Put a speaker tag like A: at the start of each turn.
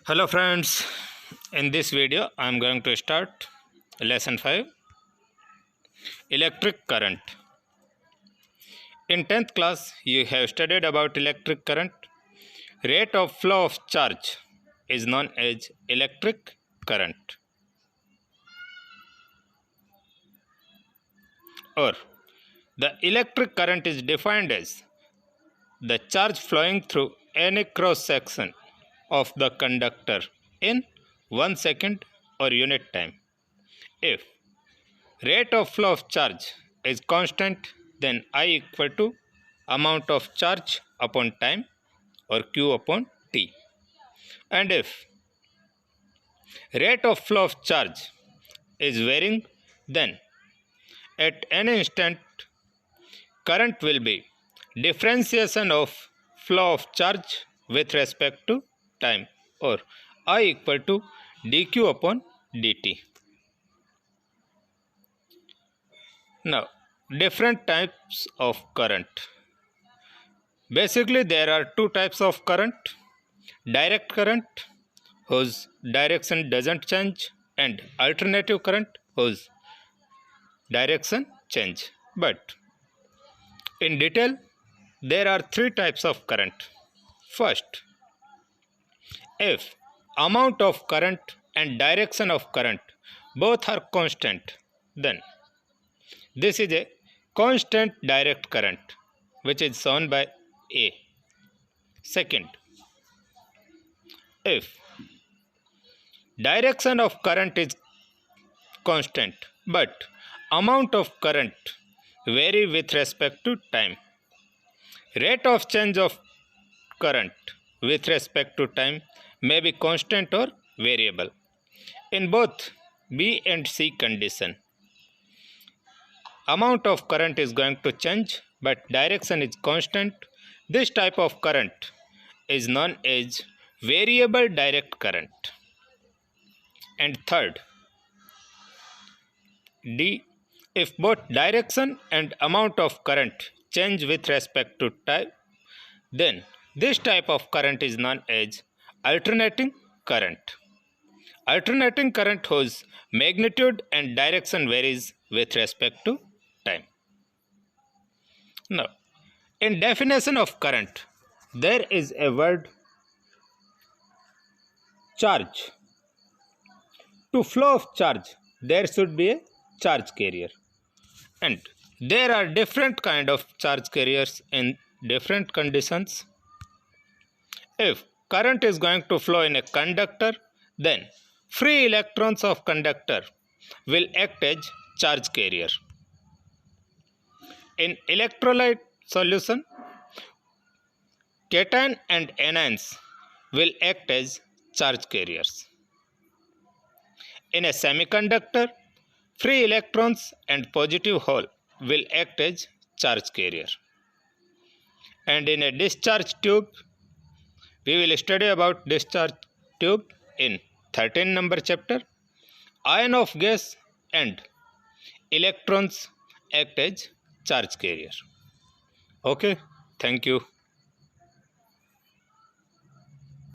A: Hello friends, in this video I am going to start lesson 5 electric current. In 10th class you have studied about electric current. Rate of flow of charge is known as electric current, or the electric current is defined as the charge flowing through any cross section of the conductor in 1 second or unit time. If rate of flow of charge is constant, then I equal to amount of charge upon time, or Q upon T. And if rate of flow of charge is varying, then at any instant current will be differentiation of flow of charge with respect to time, or I equal to dq upon dt. Now, different types of current. Basically, there are two types of current: direct current, whose direction doesn't change, and alternative current, whose direction change. But in detail, there are three types of current. First, if amount of current and direction of current both are constant, then this is a constant direct current, which is shown by A. Second, if direction of current is constant but amount of current vary with respect to time, rate of change of current with respect to time may be constant or variable. In both B and C condition, amount of current is going to change but direction is constant. This type of current is known as variable direct current. And third, D, if both direction and amount of current change with respect to time, then this type of current is known as alternating current. Alternating current whose magnitude and direction varies with respect to time. Now, in definition of current, there is a word charge. To flow of charge, there should be a charge carrier. And there are different kind of charge carriers in different conditions. If current is going to flow in a conductor, then free electrons of conductor will act as charge carrier. In electrolyte solution, cation and anions will act as charge carriers. In a semiconductor, free electrons and positive hole will act as charge carrier. And in a discharge tube, we will study about discharge tube in 13 number chapter. Ion of gas and electrons act as charge carrier. Okay, thank you.